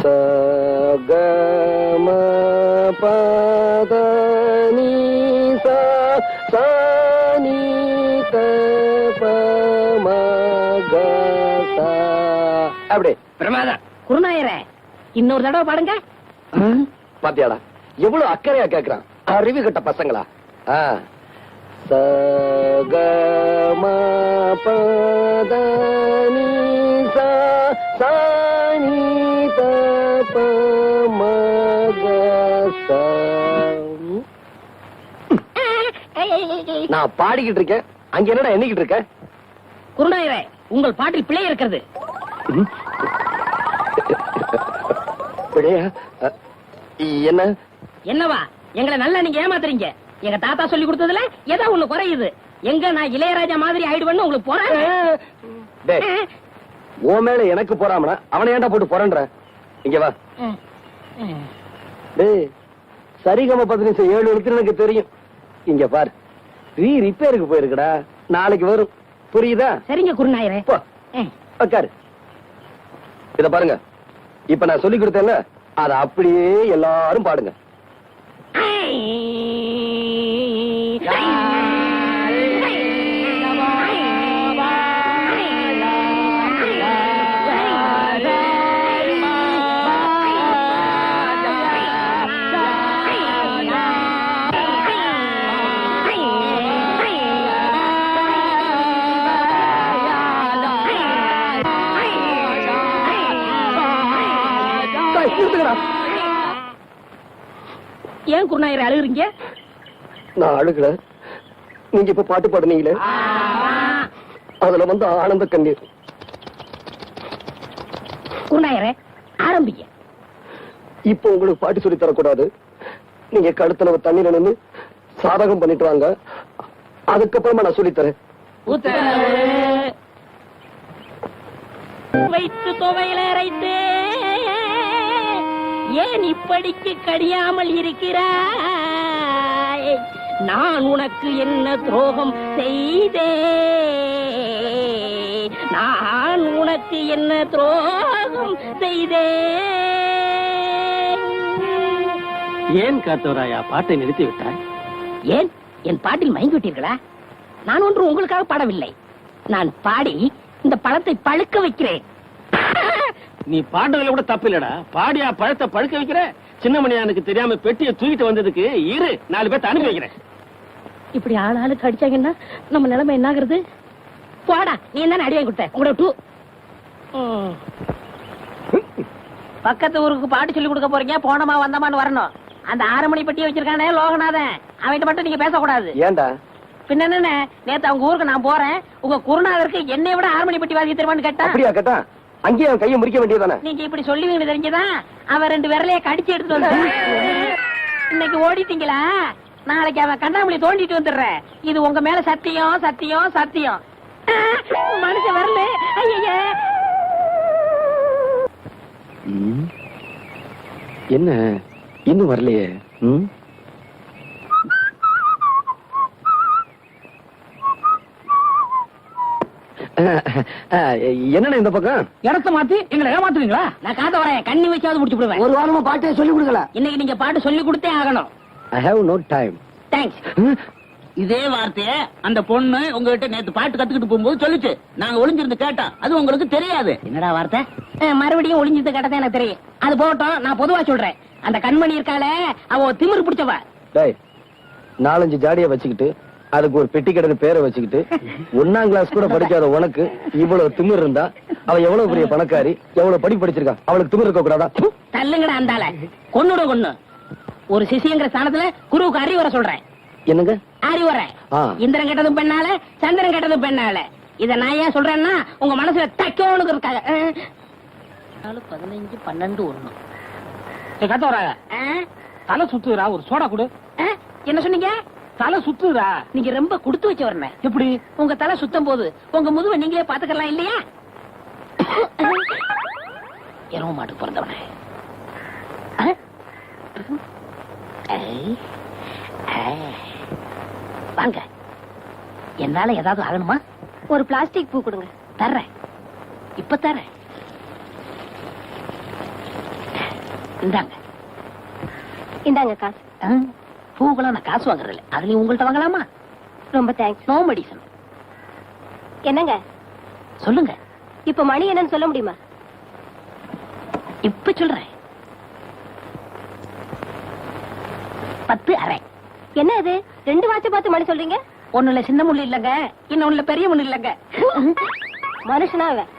சகம பதனி சனித பமகசா. அப்படி பிரமாதம். குருநாயரே, இன்னொரு தடவை பாடுங்க. பாத்தியாடா எவ்வளவு அக்கறையா கேக்குறான். அறிவு கட்ட பசங்களா. சகம பதனி சனித பமகசா. நான் பாடிக்கிட்டு இருக்கேன், அங்க என்னடா எண்ணிக்கிட்டு இருக்க? குருநாயரே, உங்கள் பாட்டில் பிழை இருக்கிறது. பிழையா? என்ன என்னவா? எங்களை நல்லா நீங்க ஏமாத்துறீங்க. எங்க தாத்தா சொல்லி கொடுத்ததுல ஏதோ ஒண்ணு குறையுது. எங்க நான் இளையராஜா மாதிரி ஆயிடுவேன்னு உங்களுக்கு போறேன். ஓ மேல எனக்கு போறாமனா அவனை ஏன்டா போட்டு போறன்ற? இங்க வா. டேய், சரிகம 17 எழுத்து எனக்கு தெரியும். இங்க பாரு, ரிப்பேருக்கு போயிருக்குடா, நாளைக்கு வரும். புரியுதா? சரிங்க குருநாயரே. உட்காரு. இத பாருங்க, இப்ப நான் சொல்லி கொடுத்தேன்ல, அத அப்படியே எல்லாரும் பாடுங்க. ஏன் குருநாயரை அழுகுறீங்க? நான் அழுகல, நீங்க இப்ப பாட்டு பாடுனீங்களே, அதுல வந்து ஆனந்த கண்ணீர். குருநாயரே, ஆரம்பிங்க. இப்ப உங்களுக்கு பாட்டு சொல்லி தரக்கூடாது. நீங்க கழுத்துல தண்ணீர் நின்று சாதகம் பண்ணிட்டு வாங்க, அதுக்கப்புறமா நான் சொல்லித்தரேன். வைத்து துவையில அரைத்து ஏன் இப்படிக்கு கடியாமல் இருக்கிறாய்? நான் உனக்கு என்ன துரோகம் செய்தேன்? நான் உனக்கு என்ன துரோகம் செய்தேன்? ஏன் காத்தவராயா பாட்டை நிறுத்தி விட்டாய்? ஏன் என் பாட்டில் மயங்கி விட்டீர்களா? நான் ஒன்று உங்களுக்காக பாடவில்லை. நான் பாடி இந்த பழத்தை பழுக்க வைக்கிறேன். நீ பாடுறதுல கூட தப்பு இல்லடா. பாடியா பழத்தை பழுக்க வைக்கிற? சின்னமணியானுக்கு தெரியாம பெட்டியை தூக்கிட்டு வந்ததுக்கு இரு 4 பேர்த்த அனுப்பி வைக்கிறேன். இப்படி ஆளாளுக்கு அடிச்சாங்கன்னா நம்ம நிலைமை என்ன ஆகுறது? போடா, நீ என்ன அடி வாங்கி கொடுத்த? உங்களோட பக்கத்து ஊருக்கு பாட்டு சொல்லி கொடுக்க போறீங்க, போனமா வந்தமான்னு வரணும். அந்த 6 மணி பெட்டியை வச்சிருக்கானே லோகநாதன், அவன்கிட்ட மட்டும் நீங்க பேசக்கூடாது. ஏண்டா? பின்ன என்ன, நேத்து அவங்க ஊருக்கு நான் போறேன், உங்க குருநாதருக்கு என்னை விட 6 மணி பெட்டி வாங்கி தருவான்னு கேட்டா. அப்படியா கேட்டா? அங்கேயே அவன் கையை முறிக்க வேண்டியதானே? நீங்க இப்படி சொல்லுவீங்க தெரிஞ்சதான் அவன் 2 விரலைய கடிச்சு எடுத்து வந்து இன்னைக்கு ஓடிட்டீங்களா? நாளைக்கு அவன் கண்ணாமூலி தோண்டிட்டு வந்துடுறேன். இது உங்க மேல சத்தியம், சத்தியம், சத்தியம். மனுஷன் வரல. ஐயா, என்ன இன்னும் வரலையே? என்ன இந்த பக்கம் இடத்த மாத்தி எங்களை ஏமாத்துவீங்களா? நான் காத்த வரேன், கண்ணி வச்சாவது முடிச்சு விடுவேன். ஒரு வாரமா பாட்டே சொல்லி கொடுக்கல. இன்னைக்கு நீங்க பாட்டு சொல்லி கொடுத்தே ஆகணும். I have no time. Thanks. இதே வார்த்தைய அந்த பொண்ணு உங்ககிட்ட நேத்து பாட்டு கத்துக்கிட்டு போகும்போது சொல்லுச்சு. நாங்க ஒளிஞ்சிருந்து கேட்டோம், அது உங்களுக்கு தெரியாது. என்னடா வார்த்தை? மறுபடியும் ஒளிஞ்சது கேட்டதே எனக்கு தெரியும். அது போட்டோம், நான் பொதுவா சொல்றேன். அந்த கண்மணி இருக்காள, அவ திமிரு பிடிச்சவ. 4-5 ஜாடிய வச்சுக்கிட்டு அதுக்கு ஒரு பெட்டி கடை பேரை வச்சுக்கிட்டு 1ஆம் கிளாஸ் கூட படிக்காத உனக்கு இவ்வளவு திமிர் இருந்தா அவ எவ்வளவு பெரிய பணக்காரி, எவ்வளவு படிச்சிருக்கா? அவளுக்கு திமிர் இருக்க கூடாதா? தள்ளுங்கடா அந்தால. கொன்னு ஒரு சிசியங்கிற ஸ்தானத்துல குருவுக்கு அறிவுரை சொல்றேன். என்னங்க அறிவுரை? இந்திரன் கேட்டதும் பெண்ணால, சந்திரன் கேட்டதும் பெண்ணால. இத நான் ஏன் சொல்றேன்னா உங்க மனசுல தைக்கணுக்கு இருக்காங்க. 4, 15, 12, 1. காத்தவராய, தலை சுத்துறா, ஒரு சோடா கொடு. என்ன சொன்னீங்க? தலை சுத்துறா. நீங்க ரொம்ப கொடுத்து வச்சவர்னே. எப்படி? உங்க தலை சுத்தம் போது உங்க முதுவை நீங்களே பாத்துக்கலாம் இல்லையா? எருவ மாட்டுக்கு பிறந்தவனே. வாங்க, என்னால ஏதாவது ஆகணுமா? ஒரு பிளாஸ்டிக் பூ கொடுங்க. தர்றேன், இப்ப தர்றேன். இந்தாங்க. இந்தாங்க காசு. பூக்கெல்லாம் நான் காசு வாங்குறது இல்ல. அதுலயும் உங்கள்ட்ட வாங்கலாமா? ரொம்ப தேங்க்ஸ். No medicine. என்னங்க சொல்லுங்க. இப்ப மணி என்னன்னு சொல்ல முடியுமா? இப்ப சொல்றேன். 10:30. என்ன இது 2 வாட்ச பார்த்து மணி சொல்றீங்க? ஒண்ணுல சின்ன முள்ளு இல்லங்க, இன்னொன்னுல பெரிய முள்ளு இல்லங்க. மனுஷனா அவன்.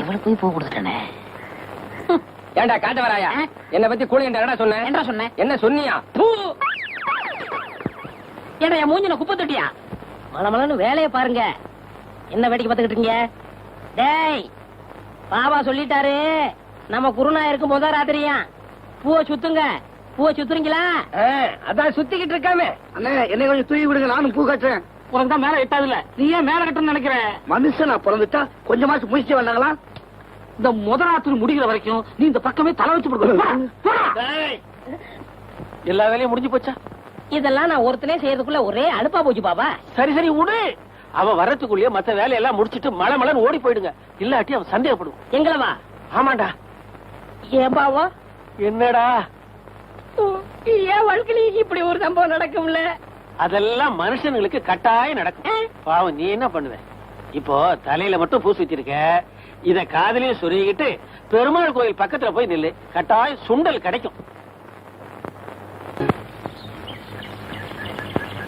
இவளுக்கு போய் பூ கொடுத்துட்டேனே. ஏண்டா காட்ட வராயா? என்ன பத்தி கூலி என்னடா சொன்ன? என்ன சொன்னேன்? என்ன சொன்னியா? ஏடா என் மூஞ்சின குப்பை தொட்டியா? மலமலன்னு வேலையை பாருங்க. என்ன வேடிக்கை பார்த்துக்கிட்டு இருக்கீங்க? டேய், பாபா சொல்லிட்டாரு, நம்ம குருநா இருக்கும் போதா ராத்திரியா பூவை சுத்துங்க. பூவை சுத்துறீங்களா? அதான் சுத்திக்கிட்டு இருக்காமே. அண்ணே என்னை கொஞ்சம் தூக்கி விடுங்க, நானும் பூ கட்டுறேன். உனக்கு தான் மேல எட்டாதுல, நீ ஏன் மேல கட்டணும்னு நினைக்கிற? மனுஷனா பிறந்துட்டா கொஞ்சமாச்சு முயற்சி வேண்டாங்களா? இந்த முதலாத்து முடிகிற வரைக்கும் நீ இந்த பக்கமே தலை வச்சு போடுற. எல்லா வேலையும் முடிஞ்சு போச்சா? இதெல்லாம் நான் ஒருத்தனே செய்யறதுக்குள்ள ஒரே அலுப்பா போச்சு பாபா. சரி சரி விடு. அவன் வரத்துக்குள்ளேயே மத்த வேலையெல்லாம் முடிச்சிட்டு மழை மழைன்னு ஓடி போயிடுங்க. இல்லாட்டி அவன் சந்தேகப்படுவான். எங்களவா? ஆமாண்டா. ஏன் பாவா? என்னடா ஏன் வாழ்க்கையில இப்படி ஒரு சம்பவம் நடக்கும்ல? அதெல்லாம் மனுஷனுங்களுக்கு கட்டாயம் நடக்கும். பாவம் நீ என்ன பண்ணுவ? இப்போ தலையில மட்டும் பூசி வச்சிருக்க, இத காதலையும் சொருகிட்டு பெருமாள் கோயில் பக்கத்துல போய் நில்லு, கட்டாயம் சுண்டல் கிடைக்கும்.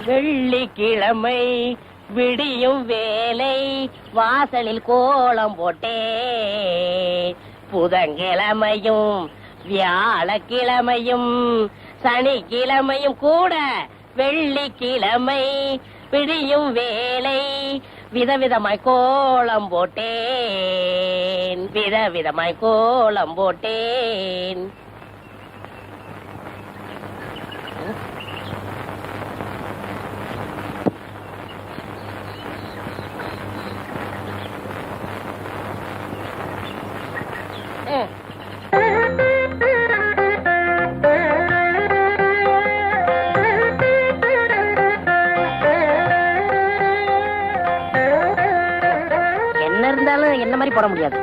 வெள்ளிக்கிழமை விடியும் வேலை வாசலில் கோலம் போட்டே, புதன்கிழமையும் வியாழக்கிழமையும் சனிக்கிழமையும் கூட வெள்ளிக்கிழமை விடியும் வேலை விதவிதமாய் கோலம் போட்டேன், விதவிதமாய் கோலம் போட்டேன். என்ன இருந்தாலும் என்ன மாதிரி போட முடியாது.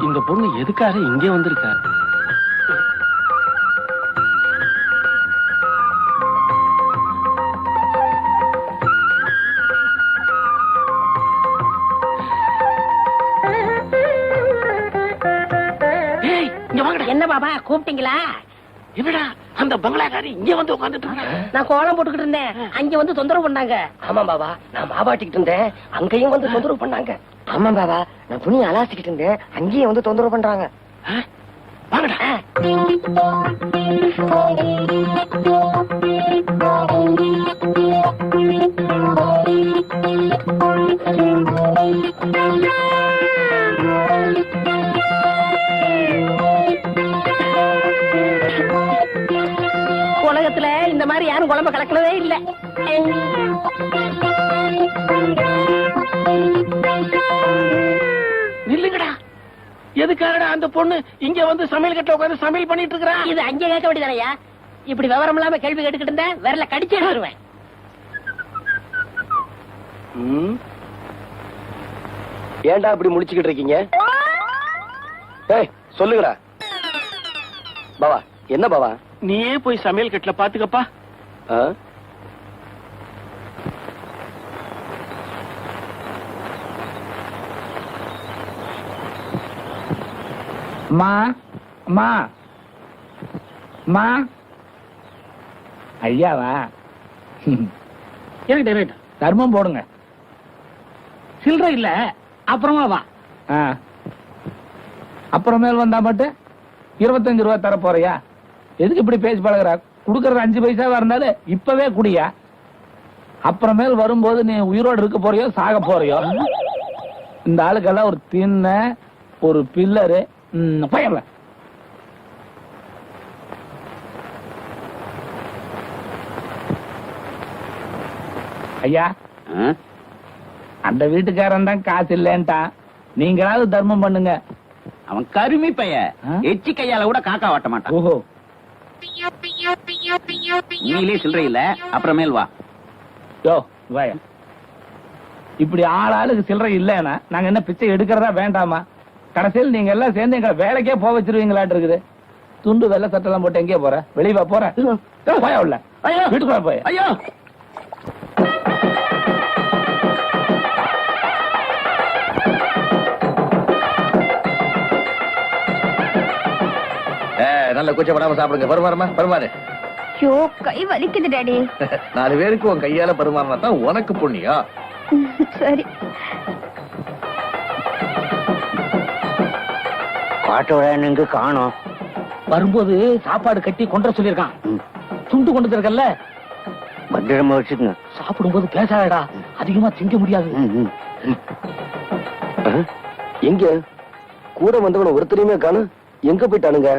இந்த பொண்ணு எதுக்காக இங்க வந்திருக்கா? என்ன பாபா கூப்பிட்டீங்களா? என்னடா அந்த பங்களாக்காரி இங்க வந்து உட்கார்ந்துட்டு இருக்கா? நான் கோலம் போட்டுக்கிட்டு இருந்தேன், அங்க வந்து தொந்தரவு பண்ணாங்க. ஆமா பாபா, நான் மாவாட்டிக்கிட்டு இருந்தேன், அங்கேயும் வந்து தொந்தரவு பண்ணாங்க. ஆமா பாபா, நான் துணி அலாசிக்கிட்டு இருந்தேன், அங்கேயும் வந்து தொந்தரவு பண்றாங்க. வாங்கடா. உலகத்துல இந்த மாதிரி யாரும் குழம்பு கலக்கலவே இல்ல. நில்லுங்கடா. எதுக்காகடா அந்த பொண்ணு இங்க வந்து சமையல் கட்ட உட்கார்ந்து சமையல் பண்ணிட்டு இருக்கா? இது அங்க கேட்க வேண்டியதானயா? இப்படி விவரம் இல்லாம கேள்வி கேட்டுக்கிட்டு இருந்த விரல கடிச்சு எடுத்துருவேன். ஏன்டா இப்படி முடிச்சுக்கிட்டு இருக்கீங்க? ஏய் சொல்லுங்கடா. பாவா என்ன பாவா? நீயே போய் சமையல் கட்டல பாத்துக்கப்பா. மா மா மா ஐயாவா? எனக்கு தர்மம் போடுங்க. சில்லற இல்ல, அப்புறமா வா. ஆ. அப்புறமேல் வந்தா மட்டும் 25 ரூபா தர போறியா? எதுக்கு இப்படி பேசி பழகுறா? குடுக்கறது 5 பைசாவா இருந்தாலும் இப்பவே குடியா. அப்புறமேல் வரும்போது நீ உயிரோடு இருக்க போறியோ சாக போறியோ? இந்த ஆளுக்கெல்லாம் ஒரு தின்ன ஒரு பில்லரு பயல. ஐயா, அந்த வீட்டுக்காரன் தான் காசு இல்லன்ட்டான். நீங்களாவது தர்மம் பண்ணுங்க. அவன் கருமி பைய, எச்சி கையால கூட காக்கா வாட்ட மாட்டான். ஓஹோ. நீலே சில்லறை இல்ல, அப்புறமேல் வா. யோ வாயா. இப்படி ஆளுக்கு சில்லறை இல்லைன்னா நாங்க என்ன பிச்சை எடுக்கிறதா வேண்டாமா? கடைசியில் நீங்க எல்லாம் சேர்ந்து எங்களை வேலைக்கே போக வச்சிருவீங்களாட்டு இருக்குது. துண்டு வெள்ளை சட்டெல்லாம் போட்டு எங்கேயே போற? வெளியே போற போயா உள்ள. ஐயோ வீட்டுக்குள்ள போய். ஐயோ நல்ல கூச்சப்படாம சாப்பிடுங்க. பருமாறமா பருமாறு. ஐயோ கை வலிக்குது டாடி. 4 பேருக்கு உன் கையால பருமாறினா தான் உனக்கு புண்ணியம். சரி. பாட்டோட காணோம். வரும்போது சாப்பாடு கட்டி கொண்டு சொல்லிருக்கான். துண்டு கொண்டு இருக்கல்ல, பத்திரமா வச்சுக்கோங்க. சாப்பிடும்போது பேசாதடா, அதிகமா திங்க முடியாது. எங்க கூட வந்தவன ஒருத்தரையுமே காணும். எங்க போயிட்டானுங்க?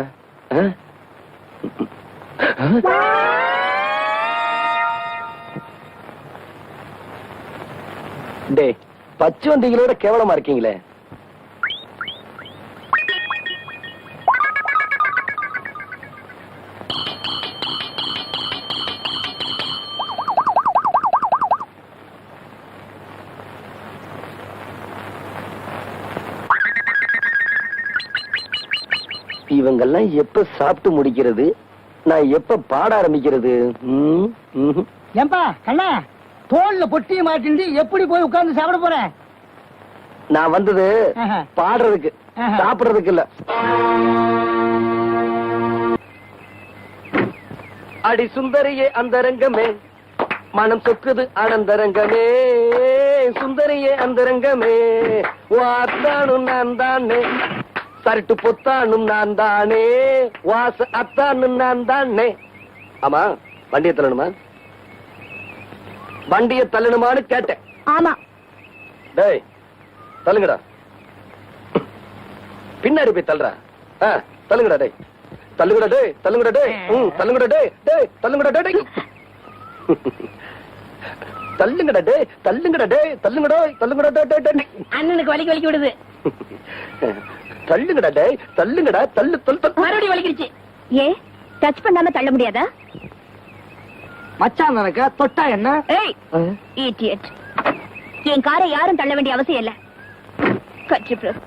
டே, பச்சை வண்டிகளோட கேவலமா இருக்கீங்களே. இவங்கெல்லாம் எப்ப சாப்பிட்டு முடிக்கிறது? நான் எப்ப பாட ஆரம்பிக்கிறது? ஏன்பா கண்ணா, தோல்ல பொட்டியை மாட்டிண்டு எப்படி போய் உட்கார்ந்து சாப்பிட போற? நான் வந்தது பாடுறதுக்கு, சாப்பிடுறதுக்கு இல்ல. அடி சுந்தரியே அந்தரங்கமே, மனம் சொக்குது ஆனந்தரங்கமே. சுந்தரியே அந்தரங்கமே, வாத்தானும் நான் தானே, சரட்டு பொத்தானும் நான் தானே, வாச அத்தானும் நான் தானே. ஆமா, வண்டியை தள்ளணுமா? வண்டியை தள்ளணுமான்னு கேட்டேன். ஆமா. டேய் தள்ளுங்கடா. பின்னாடி போய் தள்ளுறா. தள்ளுங்கடா டேய். தள்ளுங்கடா டேய். தள்ளுங்கடா டேய். தள்ளுங்கடா டேய். டேய் தள்ளுங்கடா டேய். தள்ளுங்கடா டேய். தள்ளுங்கடா டேய். தள்ளுங்கடா. தள்ளுங்கடா டேய். அண்ணனுக்கு வலிக்கு விடுது. தள்ளுங்கடா டேய். தள்ளுங்கடா. தள்ளு தள்ளு. மறுபடியும் வலிக்கிடுச்சு. ஏ டச் பண்ணாம தள்ள முடியாதா? மச்சான் நினைக்க தொட்டா என்ன? ஏய் இடியட். என் காரை யாரும் தள்ள வேண்டிய அவசியம் இல்ல. கட்சி பிரஸ்.